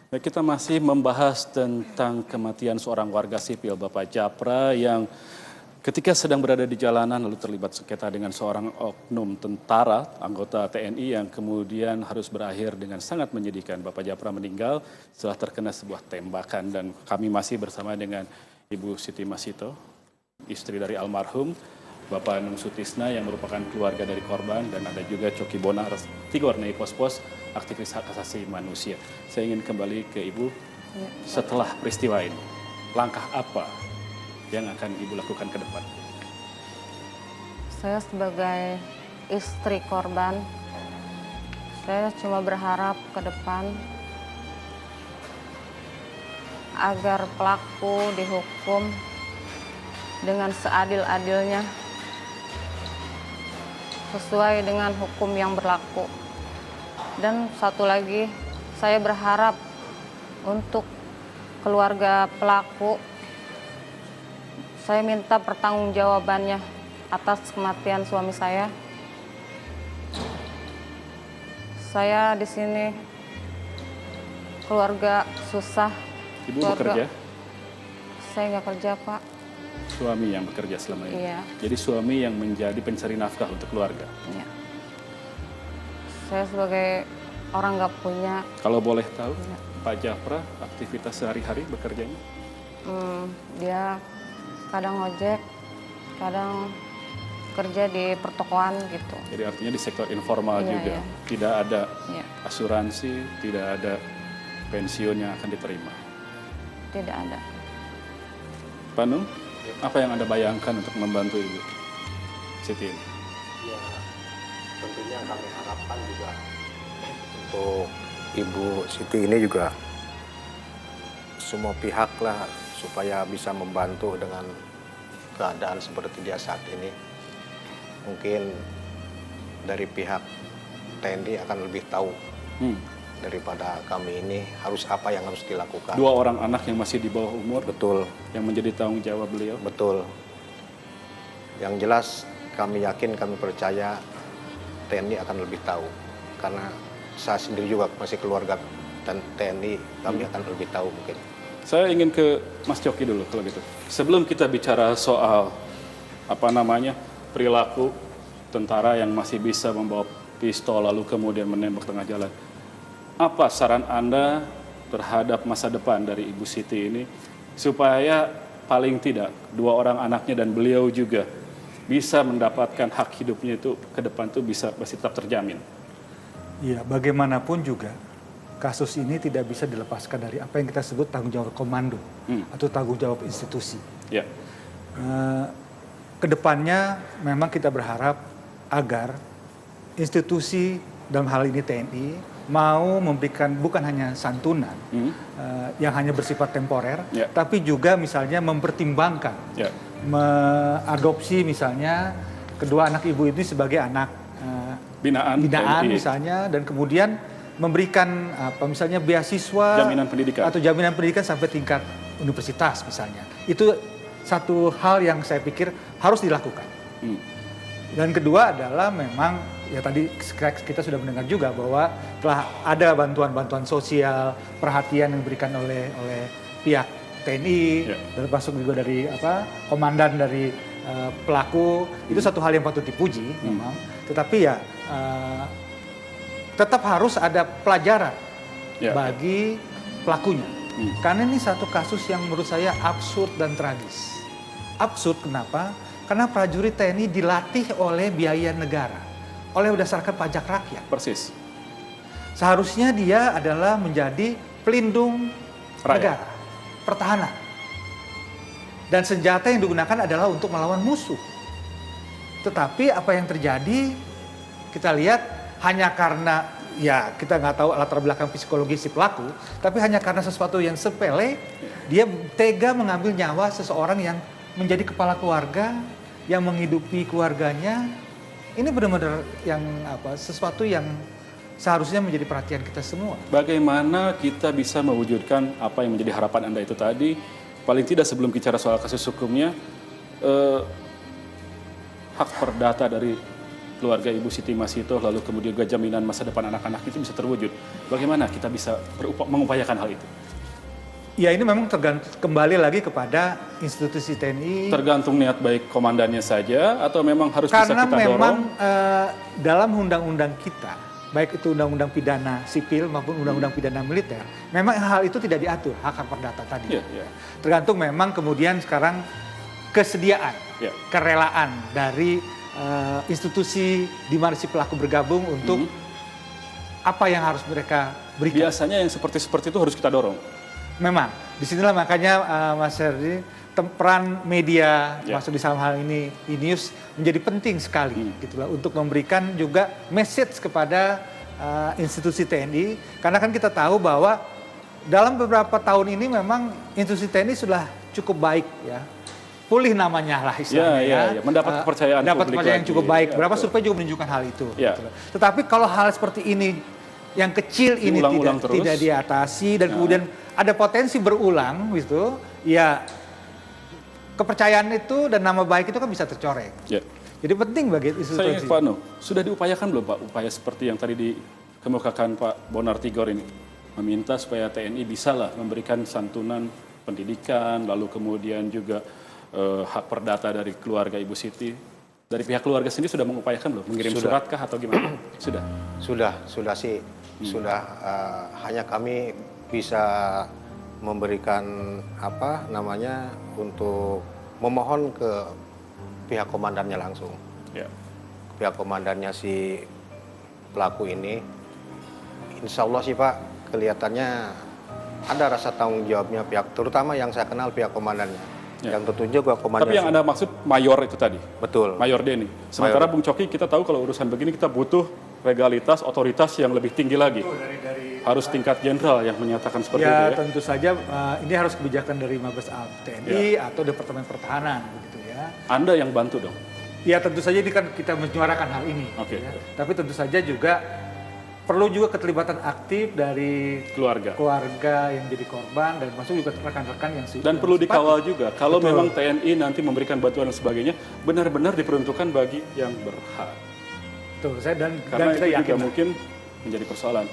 Baik, kita masih membahas tentang kematian seorang warga sipil, Bapak Japra, yang ketika sedang berada di jalanan lalu terlibat sengketa dengan seorang oknum tentara, anggota TNI yang kemudian harus berakhir dengan sangat menyedihkan. Bapak Japra meninggal setelah terkena sebuah tembakan, dan kami masih bersama dengan Ibu Siti Masito, istri dari almarhum, Bapak Nung Sutisna yang merupakan keluarga dari korban, dan ada juga Coki Bonar Tigornei Pos-Pos, aktivis hak asasi manusia. Saya ingin kembali ke Ibu setelah peristiwa ini. Langkah apa yang akan Ibu lakukan ke depan? Saya sebagai istri korban, saya cuma berharap ke depan agar pelaku dihukum dengan seadil-adilnya sesuai dengan hukum yang berlaku. Dan satu lagi, saya berharap untuk keluarga pelaku, saya minta pertanggungjawabannya atas kematian suami saya. Saya di sini keluarga susah. Ibu bekerja? Saya nggak kerja, Pak. Suami yang bekerja selama ini? Iya. Jadi suami yang menjadi pencari nafkah untuk keluarga? Iya. Saya sebagai orang nggak punya. Kalau boleh tahu, Iya. Pak Japra aktivitas sehari-hari bekerjanya? Dia kadang ojek, kadang kerja di pertokoan gitu. Jadi artinya di sektor informal Iya, juga? iya. Tidak ada Iya. asuransi, tidak ada pensiun yang akan diterima? Tidak ada. Pak Nung, apa yang Anda bayangkan untuk membantu Ibu Siti ini? Ya, tentunya kami harapkan juga untuk Ibu Siti ini juga semua pihak lah supaya bisa membantu dengan keadaan seperti dia saat ini. Mungkin dari pihak TNI akan lebih tahu daripada kami ini harus apa yang harus dilakukan. 2 orang anak yang masih di bawah umur? Betul. Yang menjadi tanggung jawab beliau? Betul. Yang jelas kami yakin, kami percaya TNI akan lebih tahu. Karena saya sendiri juga masih keluarga dan TNI, kami akan lebih tahu mungkin. Saya ingin ke Mas Coki dulu kalau gitu. Sebelum kita bicara soal perilaku tentara yang masih bisa membawa pistol lalu kemudian menembak tengah jalan. Apa saran Anda terhadap masa depan dari Ibu Siti ini supaya paling tidak 2 orang anaknya dan beliau juga bisa mendapatkan hak hidupnya itu ke depan itu bisa masih tetap terjamin? Iya, bagaimanapun juga kasus ini tidak bisa dilepaskan dari apa yang kita sebut tanggung jawab komando atau tanggung jawab institusi. Ya. Kedepannya memang kita berharap agar institusi dalam hal ini TNI mau memberikan bukan hanya santunan yang hanya bersifat temporer, tapi juga misalnya mempertimbangkan, mengadopsi misalnya kedua anak ibu ini sebagai anak binaan misalnya, dan kemudian memberikan misalnya beasiswa atau jaminan pendidikan sampai tingkat universitas misalnya. Itu satu hal yang saya pikir harus dilakukan. Dan kedua adalah memang ya tadi kita sudah mendengar juga bahwa telah ada bantuan-bantuan sosial, perhatian yang diberikan oleh pihak TNI, dan termasuk juga dari komandan dari pelaku. Itu satu hal yang patut dipuji memang. Tetapi ya tetap harus ada pelajaran bagi pelakunya. Karena ini satu kasus yang menurut saya absurd dan tragis. Absurd kenapa? Karena prajurit TNI dilatih oleh biaya negara, oleh berdasarkan pajak rakyat. Persis. Seharusnya dia adalah menjadi pelindung negara, pertahanan. Dan senjata yang digunakan adalah untuk melawan musuh. Tetapi apa yang terjadi, kita lihat hanya karena, ya kita nggak tahu latar belakang psikologis si pelaku, tapi hanya karena sesuatu yang sepele, dia tega mengambil nyawa seseorang yang menjadi kepala keluarga, yang menghidupi keluarganya. Ini benar-benar yang sesuatu yang seharusnya menjadi perhatian kita semua. Bagaimana kita bisa mewujudkan apa yang menjadi harapan Anda itu tadi, paling tidak sebelum bicara soal kasus hukumnya, hak perdata dari keluarga Ibu Siti Masito, lalu kemudian juga jaminan masa depan anak-anak itu bisa terwujud. Bagaimana kita bisa mengupayakan hal itu? Ya ini memang tergantung kembali lagi kepada institusi TNI. Tergantung niat baik komandannya saja atau memang harus bisa kita dorong? Karena memang dalam undang-undang kita, baik itu undang-undang pidana sipil maupun undang-undang pidana militer, memang hal itu tidak diatur, hak perdata tadi. Tergantung memang kemudian sekarang kesediaan, kerelaan dari institusi di mana si pelaku bergabung untuk apa yang harus mereka berikan. Biasanya yang seperti itu harus kita dorong. Memang, disinilah makanya Mas Herdi, peran media masuk di dalam hal ini e-news menjadi penting sekali gitulah untuk memberikan juga message kepada institusi TNI, karena kan kita tahu bahwa dalam beberapa tahun ini memang institusi TNI sudah cukup baik ya, pulih namanya lah istilahnya mendapat kepercayaan yang cukup baik. Beberapa survei juga menunjukkan hal itu. Gitu. Tetapi kalau hal seperti ini yang kecil ini tidak diatasi dan kemudian ada potensi berulang gitu, ya kepercayaan itu dan nama baik itu kan bisa tercoreng. Jadi penting bagi institusi. Saya ingin Pak No, sudah diupayakan belum Pak upaya seperti yang tadi dikemukakan Pak Bonar Tigor ini, meminta supaya TNI bisalah memberikan santunan pendidikan, lalu kemudian juga hak perdata dari keluarga Ibu Siti. Dari pihak keluarga sendiri sudah mengupayakan belum? Mengirim surat kah atau gimana? Sudah sih. Hanya kami bisa memberikan untuk memohon ke pihak komandannya langsung. Pihak komandannya si pelaku ini, insya Allah sih Pak, kelihatannya ada rasa tanggung jawabnya pihak, terutama yang saya kenal pihak komandannya. Yang tentu juga komandan. Tapi yang Anda maksud mayor itu tadi? Betul. Mayor Denny. Sementara Bung Coki, kita tahu kalau urusan begini kita butuh legalitas, otoritas yang lebih tinggi lagi. Harus tingkat jenderal yang menyatakan seperti itu ya? Tentu saja ini harus kebijakan dari Mabes TNI atau Departemen Pertahanan begitu ya. Anda yang bantu dong? Ya tentu saja ini kan kita menyuarakan hal ini. Ya. Tapi tentu saja juga perlu juga keterlibatan aktif dari keluarga yang jadi korban dan masuk juga rekan-rekan yang dan perlu dikawal juga. Kalau memang TNI nanti memberikan bantuan dan sebagainya, benar-benar diperuntukkan bagi yang berhak. Betul, karena kita yakin juga mungkin menjadi persoalan.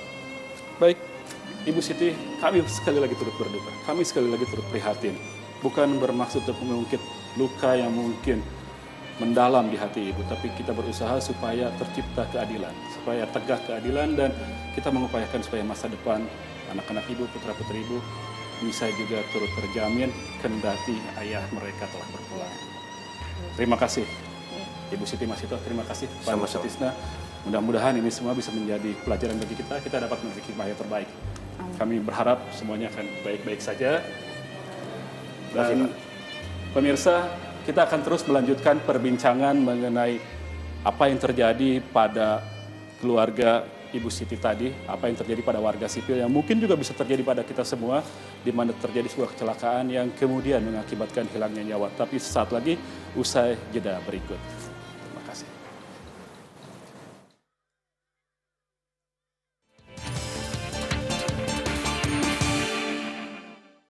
Baik, Ibu Siti, kami sekali lagi turut berduka. Kami sekali lagi turut prihatin. Bukan bermaksud untuk mengungkit luka yang mungkin mendalam di hati Ibu, tapi kita berusaha supaya tercipta keadilan, supaya tegak keadilan, dan kita mengupayakan supaya masa depan anak-anak Ibu, putra-putri Ibu bisa juga turut terjamin kendati ayah mereka telah berpulang. Terima kasih Ibu Siti Masito, terima kasih Pak Sutisna. Mudah-mudahan ini semua bisa menjadi pelajaran bagi kita dapat memiliki hikmah yang terbaik. Kami berharap semuanya akan baik-baik saja. Dan pemirsa, kita akan terus melanjutkan perbincangan mengenai apa yang terjadi pada keluarga Ibu Siti tadi, apa yang terjadi pada warga sipil yang mungkin juga bisa terjadi pada kita semua, di mana terjadi sebuah kecelakaan yang kemudian mengakibatkan hilangnya nyawa. Tapi sesaat lagi, usai jeda berikut.